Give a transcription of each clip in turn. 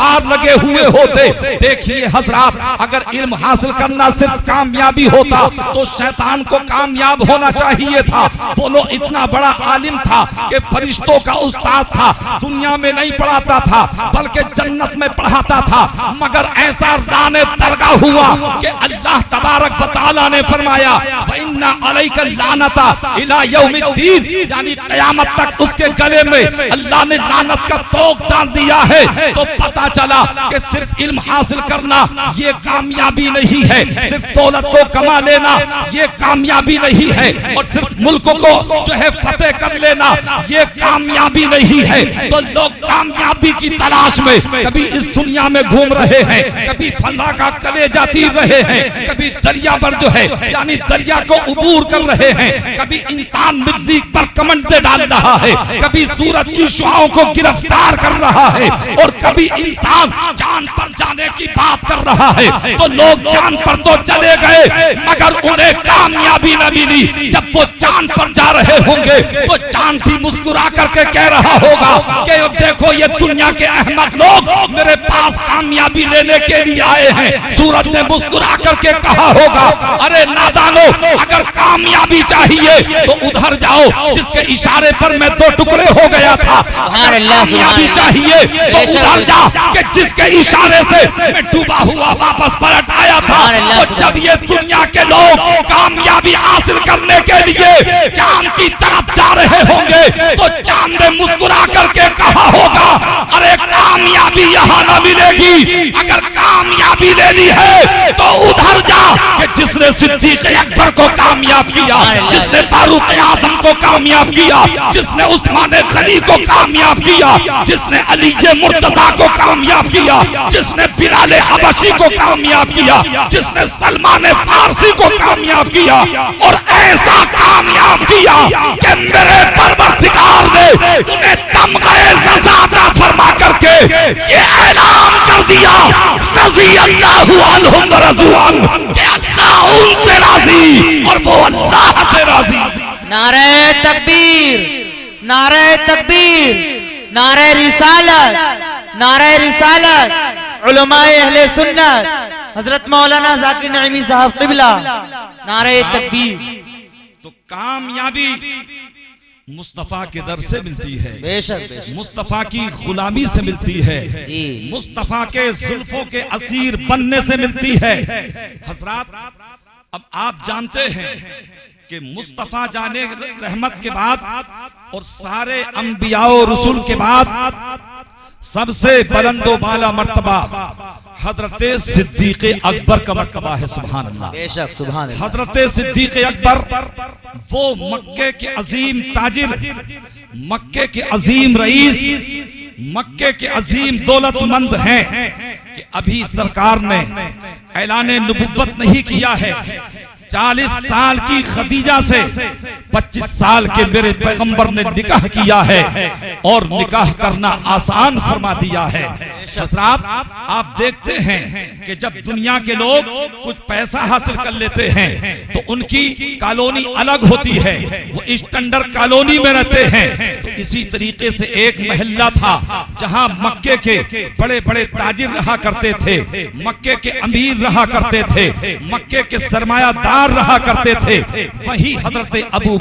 दीवार लगे हुए होते। देखिए हजरात, अगर इल्म हासिल करना सिर्फ कामयाबी होता तो शैतान को कामयाब होना चाहिए था। वो लोग इतना बड़ा आलिम था कि फरिश्तों का उस्ताद था, दुनिया में नहीं पढ़ाता था बल्कि जन्नत में पढ़ाता था। मगर ऐसा राने दरगाह हुआ कि अल्लाह तबारक व तआला ने फरमाया वइन्ना अलैका लानता इला यौमिद्दीन, यानी क़यामत तक उसके गले में अल्लाह ने लानत का तोक डाल दिया है। तो पता चला कि सिर्फ इल्म हासिल करना ये कामयाबी नहीं है, सिर्फ दौलत को कमा लेना ये कामयाबी नहीं है, और सिर्फ मुल्क को जो है फतेह कर लेना ये कामयाबी नहीं है। तो लोग कामयाबी की तलाश में कभी इस दुनिया में घूम रहे हैं, कभी फंदा का कलेजा तीर रहे हैं, कभी दरिया पर जो है यानी दरिया को उबूर कर रहे हैं, कभी इंसान मरीख पर कमंडे डाल रहा है, कभी सूरज की शुआओं को गिरफ्तार कर रहा है, और कभी इंसान चांद पर जाने की बात कर रहा है। तो लोग चांद पर तो चले गए मगर उन्हें कामयाबी न मिली। जब वो चांद पर जा रहे होंगे तो चांद भी मुस्कुरा करके कह रहा होगा कि अब देखो ये दुनिया के अहमक लोग मेरे पास कामयाबी लेने के लिए आए हैं। सूरज ने मुस्कुरा करके कहा होगा अरे नादानो, अगर कामयाबी चाहिए तो उधर जाओ जिसके इशारे पर मैं दो टुकड़े हो गया था। कामयाबी चाहिए तो उधर जा कि जिसके इशारे से मैं डूबा हुआ वापस पलट आया था। तो जब ये दुनिया के लोग कामयाबी हासिल करने के लिए चांद की तरफ जा रहे होंगे तो चांद ने मुस्कुरा करके कहा होगा अरे कामयाबी यहाँ न मिलेगी, अगर कामयाबी लेनी है तो उधर जा कि जिसने सिद्दीक अकबर को कामयाब किया, जिसने फारूक आजम को कामयाब किया, जिसने उस्मान गनी को कामयाब किया, जिसने अली मुर्तजा को कामयाब किया, जिसने बिलाल हबशी को कामयाब किया, जिसने सलमान फारसी को कामयाब किया, और ऐसा कामयाब किया कि मेरे परवरदिगार ने उन्हें तमग़े रज़ा अता फरमा करके ये ऐलान कर दिया रज़ी अल्लाहु अन्हुम व रज़ू अन्हु, कि अल्लाह उनसे राजी और वो अल्लाह से राजी। नारे तकबीर, नारे तकबीर, नारे रिसालत, नारे रिसालत, उलमाए अहले सुन्नत हजरत मौलाना ज़ाकिर नईमी साहब क़िबला, नारे तकबीर। तो कामयाबी मुस्तफा के दर से मिलती है, बेशक मुस्तफा की गुलामी से मिलती है जी, मुस्तफा के जुल्फों के असीर बनने से मिलती है। हजरात, अब आप जानते हैं कि मुस्तफा जाने रहमत के बाद और सारे अंबिया और रसूल के बाद सबसे बुलंदो बाला मर्तबा हजरत सिद्दीक अकबर का मर्तबा है। सुभान अल्लाह, बेशक सुभान अल्लाह। हजरत सिद्दीक अकबर वो मक्के के अजीम ताजिर, मक्के के अजीम रईस, मक्के के अजीम दौलतमंद हैं कि अभी सरकार ने ऐलान नबुव्वत नहीं किया है। 40 साल की खदीजा से 25 साल के मेरे पैगंबर ने निकाह किया है और निकाह करना आसान फरमा दिया है। हज़रात, आप देखते हैं कि जब दुनिया के लोग कुछ पैसा हासिल कर लेते हैं तो उनकी कॉलोनी अलग होती है, वो स्टैंडर्ड कॉलोनी में रहते हैं। तो इसी तरीके से एक मोहल्ला था जहां मक्के के बड़े बड़े ताजिर रहा करते थे, मक्के के अमीर रहा करते थे, मक्के के सरमायादार रहा करते थे। वही हजरत अबू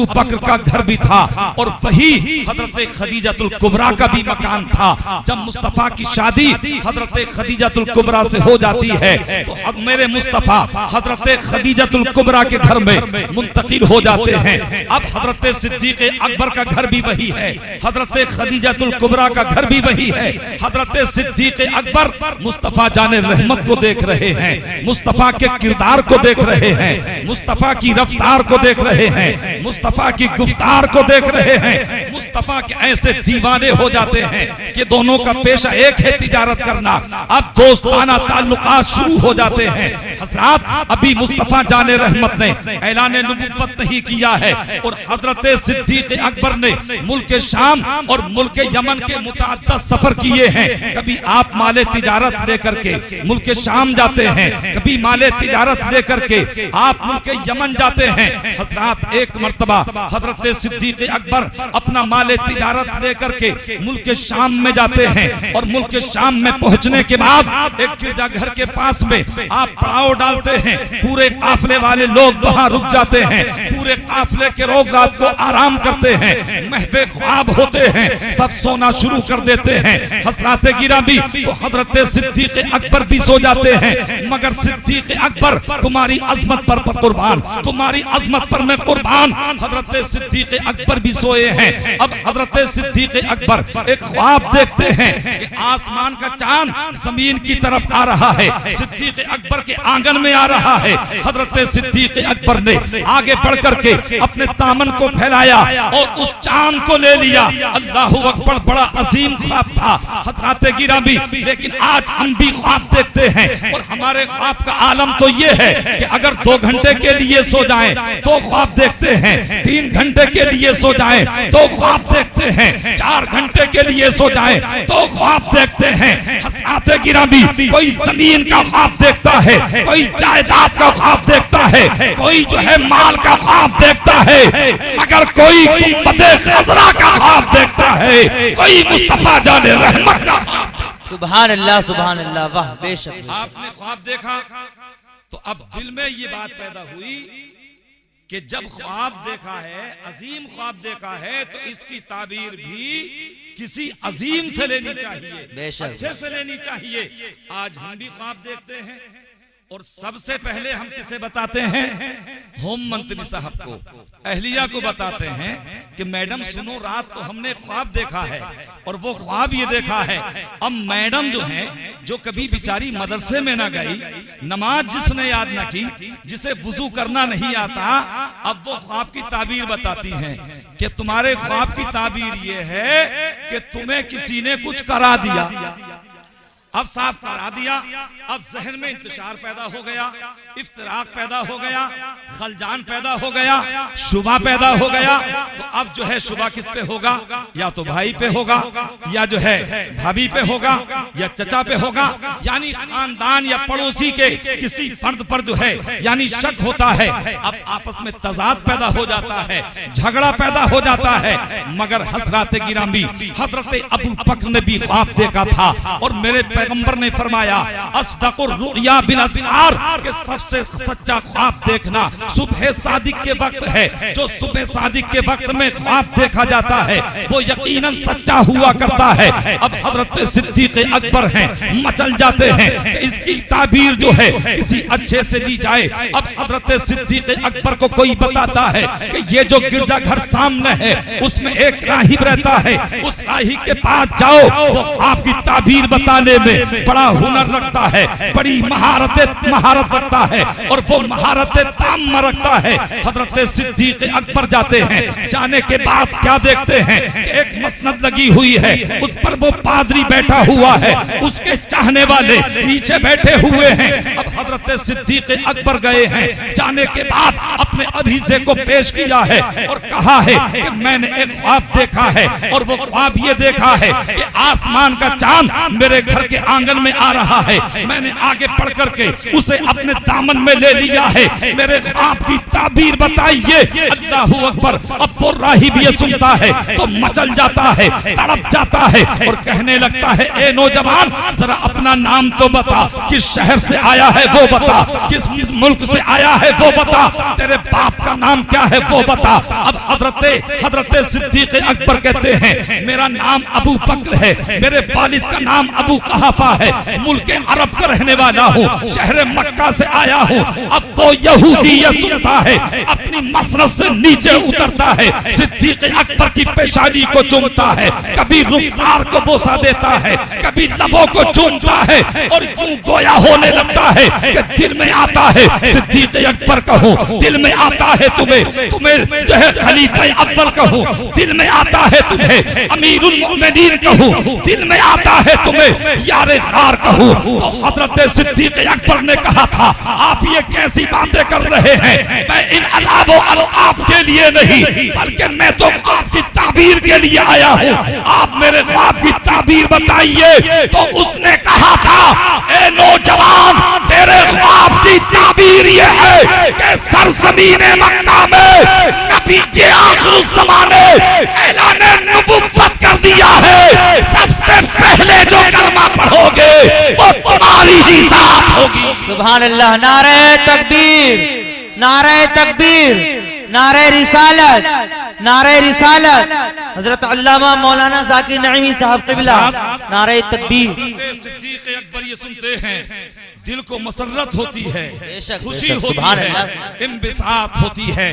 बकर का घर भी था और वही हजरत खदीजतुल कुबरा का भी मकान था। जब मुस्तफा की शादी हजरत खदीजतुल कुबरा से हो जाती है तो मेरे मुस्तफा हजरत खदीजतुल कुबरा के घर में मुंतकिल हो जाते हैं। अब हजरत सिद्दीक अकबर का घर भी वही है, हजरत खदीजतुल कुबरा का घर भी वही है। हजरत सिद्दीक अकबर मुस्तफा जाने रहमत को देख रहे हैं, मुस्तफा के किरदार को देख रहे हैं, मुस्तफा की रफ्तार को देख रहे हैं, मुस्तफा की गुफ्तार को देख रहे हैं। मुस्तफा के ऐसे दीवाने हो जाते हैं कि दोनों का पेशा एक है, तिजारत करना। अब दोस्ताना ताल्लुकात शुरू हो जाते हैं। हजरात, अभी मुस्तफा जाने रहमत ने ऐलान नबुव्वत नहीं किया है और हजरत सिद्दीक अकबर ने मुल्क शाम और मुल्क यमन के मुतअद्दिद सफर किए हैं। कभी आप माले तिजारत लेकर के मुल्क शाम जाते हैं, कभी माले तिजारत लेकर के आप मुल्क यमन जाते हैं। हजरात, एक मर्तबा हजरत सिद्दीक अकबर अपना माल माले तिजारत लेकर के मुल्क शाम में जाते हैं और मुल्क शाम में पहुंचने के बाद एक गिरजाघर के पास में आप पड़ाव डालते हैं। पूरे काफले वाले लोग वहां रुक जाते हैं, पूरे काफले के लोग रात को आराम करते हैं, महवे ख्वाब होते हैं, सब सोना शुरू कर देते हैं। हजरत गिरामी तो हजरत सिद्दीक अकबर भी सो जाते हैं, मगर सिद्दीक अकबर तुम्हारी अजमत पर कुर्बान, तुम्हारी अजमत पर मैं कुर्बान। हजरत सिद्दीक अकबर भी सोए हैं। अब हजरत सिद्दीक अकबर एक ख्वाब देखते हैं कि आसमान का चांद जमीन की तरफ आ रहा है, सिद्दीक अकबर के आंगन में आ रहा है। हजरत सिद्दीक अकबर ने आगे बढ़ करके अपने दामन को फैलाया और उस चांद को ले लिया। अल्लाहु अकबर, बड़ा अजीम ख्वाब था हजरत गिरामी। लेकिन आज हम भी ख्वाब देखते हैं और हमारे ख्वाब का आलम तो ये है कि अगर 2 घंटे के लिए सो जाएं तो ख्वाब देखते हैं, 3 घंटे के लिए सो जाएं तो ख्वाब देखते हैं, 4 घंटे के लिए सो जाएं तो ख्वाब देखते हैं। हजरत गिरामी कोई जमीन का ख्वाब देखता है, कोई जायदाद का ख्वाब देखता है, कोई जो है माल का ख्वाब देखता है, मगर कोई गुंबदे खजरा का ख्वाब देखता है, कोई मुस्तफा जाने रहमत का ख्वाब। सुभान अल्लाह, वाह बेशक। आपने ख्वाब देखा तो अब दिल में ये बात पैदा हुई कि जब ख्वाब देखा है, अजीम ख्वाब देखा है, तो इसकी ताबीर भी किसी अजीम से लेनी चाहिए, अच्छे से लेनी चाहिए। आज हम भी ख्वाब देखते हैं और सबसे पहले हम किसे बताते हैं? होम मंत्री साहब को, अहलिया को बताते हैं कि मैडम सुनो, रात तो हमने ख्वाब देखा है और वो ख्वाब ये देखा है। अब मैडम जो है, जो कभी बेचारी मदरसे में ना गई, नमाज जिसने याद ना की, जिसे वुजू करना नहीं आता, अब वो ख्वाब की ताबीर बताती हैं कि तुम्हारे ख्वाब की ताबीर ये है कि तुम्हें किसी ने कुछ करा दिया। अब साफ करा दिया, अब जहन में इंतशार पैदा हो गया, इफ्तिराक पैदा हो गया, खलजान पैदा हो गया, शुबा पैदा हो गया। तो अब जो है शुबा किस पे होगा? या तो भाई पे होगा, या जो है भाभी पे होगा, या चचा पे होगा, यानी खानदान या पड़ोसी के किसी फर्द पर जो है यानी शक होता है। अब आपस में तजाद पैदा हो जाता है, झगड़ा पैदा हो जाता है। मगर हजरत गिरामी हजरत अबू बकर ने भी ख्वाब देखा था और मेरे पैगंबर ने फरमाया, अस्दकुर रुया बिल असहार, के सबसे सच्चा ख्वाब देखना सुबह सादिक के वक्त है। जो सुबह सादिक के वक्त में ख्वाब देखा जाता है वो यकीनन सच्चा हुआ करता है। अब हजरत सिद्दीक अकबर हैं, मचल जाते हैं कि इसकी ताबीर जो है किसी अच्छे से दी जाए। अब हजरत सिद्दीक अकबर को कोई बताता है कि ये जो गिरजाघर सामने है उसमें एक राहिब रहता है, उस राहिब के पास जाओ, वो ख्वाब की ताबीर बताने में बड़ा हुनर रखता है, बड़ी महारत रखता है और वो महारत ताम रखता है। हजरत सिद्दीक अकबर जाते हैं, जाने के बाद क्या देखते हैं कि एक मसनद लगी हुई है, उस पर वो पादरी बैठा हुआ है, उसके चाहने वाले नीचे बैठे हुए हैं। अब हजरत सिद्दीक अकबर गए हैं, जाने के बाद अपने अरीजे को पेश किया है और कहा है कि मैंने एक ख्वाब देखा है और वो ख्वाब ये देखा है कि आसमान का चांद मेरे घर के आंगन में आ रहा है। मैंने आगे बढ़ करके उसे अपने दामन में ले लिया है। मेरे ख्वाब की ताबीर बताइए। अल्लाहू अकबर। अब वो राहिब ये सुनता है तो मचल जाता है, तड़प जाता है और कहने लगता है, ए नौजवान, जरा अपना नाम तो बता, किस शहर से आया है वो बता, किस मुल्क से आया है वो बता, तेरे बाप का नाम क्या है वो बता। अब हजरत सिद्दीक अकबर कहते हैं, मेरा नाम अबू बकर है, मेरे वालिद का नाम अबू कहाफा है, मुल्क अरब का रहने वाला हूँ, शहर मक्का से आया हूँ। अब वो यहूदी ये सुनता है, अपनी मसरत से नीचे उतरता है, सिद्दीक अकबर की पेशानी को चूमता है, कभी रुखसार को बोसा देता है, कभी लबों को चूमता है और यूं गोया होने लगता है कि दिल में आता है सिद्दीक अकबर कहूँ, दिल में आता है तुम्हें जो है खलीफा अव्वल कहूँ, दिल में आता है तुम्हें अमीरुल मोमिनीन कहूँ, दिल में आता है तुम्हें यारे खार कहूँ। तो हजरत सिद्दीक अकबर ने कहा था, आप ये कैसी बातें कर रहे हैं, मैं इन अलाबो अलकाब के लिए नहीं बल्कि मैं तो ख्वाब की ताबीर के लिए आया हूँ, आप मेरे ख्वाब की ताबीर बताइए। तो उसने कहा था, ए नौजवान, तेरे ख्वाब की ताबीर इसलिए है कि सरजमीन मक्का में नबी के आखिर ज़माने ऐलान नबुव्वत कर दिया है। सबसे पहले जो कलमा पढ़ोगे वो तुम्हारी ही जात होगी। सुभान अल्लाह। नारे तकबीर, नारे तकबीर, नारे रिसालत, नारे रिसालत। हजरत अल्लामा मौलाना जाकिर नईमी साहब क़िबला, नारे तकबीर। सिद्दीक़ अकबर ये सुनते हैं, दिल को मसरत होती है, खुशी होती है, इंबिसात होती है,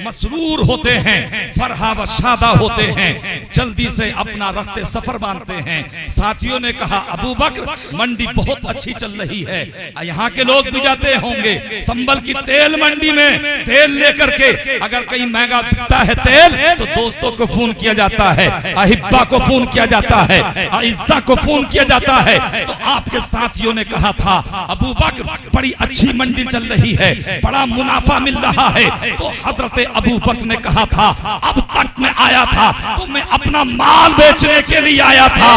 मसरूर होते हैं, फरहा व शादा होते हैं, जल्दी से अपना रखते सफर बांधते हैं। साथियों ने कहा अबू बकर मंडी बहुत अच्छी चल रही है, यहाँ के लोग भी जाते होंगे संबल की तेल मंडी में तेल लेकर के, अगर कहीं महंगा बिकता है तेल तो दोस्तों को फोन किया जाता है, अहिब्बा को फोन किया जाता है, अइज़्ज़ा को फोन किया जाता है। तो आपके साथियों ने कहा था अबू बकर बड़ी अच्छी मंडी चल रही है, बड़ा मुनाफा मिल रहा है। तो हजरत अबू बकर ने कहा था अब तक मैं आया था तो मैं अपना माल बेचने के लिए आया था,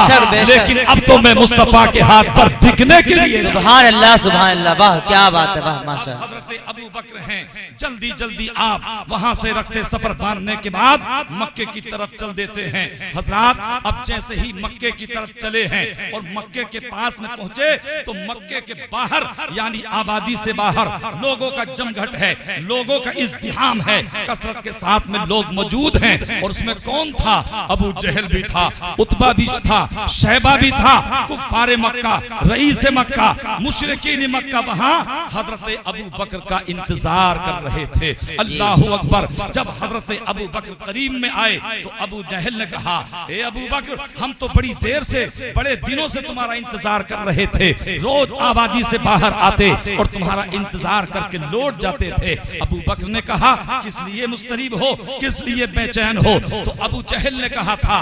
लेकिन अब तो मैं मुस्तफा के हाथ पर बिकने के लिए। सुभान अल्लाह, सुभान अल्लाह, वाह क्या बात है, वाह माशाअल्लाह। हजरत अबू बकर हैं, जल्दी जल्दी आप वहां से रखते सफर बांधने के बाद मक्के की तरफ चल देते हैं। हजरात अब जैसे ही मक्के की तरफ चले हैं और मक्के के पास में पहुंचे तो मक्के के बाहर यानी आबादी से बाहर लोगों का जमघट है, लोगों का इज़्तिहाम है, कसरत के साथ में लोग मौजूद हैं। और उसमें कौन था? अबू जहल भी था, उतबा भी था, शैबा भी था, कुफ्फारे मक्का, रईस मक्का, मुशरिकीन मक्का वहां हजरत अबू बकर का इंतजार कर रहे थे। अल्लाहु अकबर। जब हजरत अबू बकर करीब में आए तो अबू जहल ने कहा ए अबू बकर हम तो बड़ी देर से, बड़े दिनों से तुम्हारा इंतजार कर रहे थे, रोज आबादी से बाहर आते और तुम्हारा इंतजार करके लौट जाते थे। अबू बकर ने कहा किस लिए मुस्तरीब हो, किस लिए बेचैन हो? तो अबू जहल ने कहा था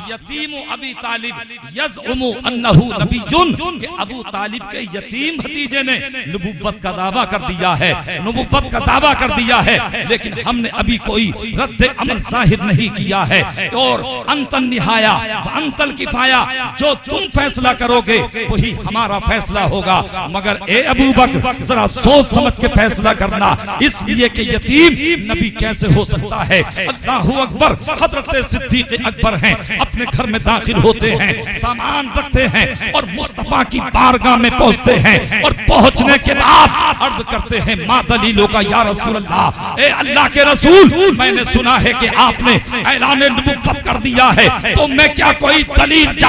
यतीम अबी तालिब यज़उमु अन्नहु नबियुन, कि अबू तालिब के यतीम भतीजे ने नबुव्वत का दावा कर दिया है, नबुव्वत का दावा कर दिया है, लेकिन हमने अभी कोई रद्द अमल जाहिर नहीं किया है। और अंतन निहाया व अंतल किफाया, जो तुम फैसला करोगे वही हमारा फैसला होगा, मगर ए अबू बकर जरा सोच समझ के फैसला करना, इसलिए कि यतीम नबी कैसे हो सकता है। अल्लाहु अकबर। हजरत सिद्दीक़ अकबर हैं, अपने घर में दाखिल होते हैं, सामान रखते हैं और मुस्तफा की बारगाह में पहुंचते हैं। और पहुंचने के बाद अर्ज करते हैं मा दलीलो का या रसूल अल्लाह, ए अल्लाह के रसूल मैंने सुना है कि आपने ऐलान नबुव्वत कर दिया है, तो मैं क्या कोई दलील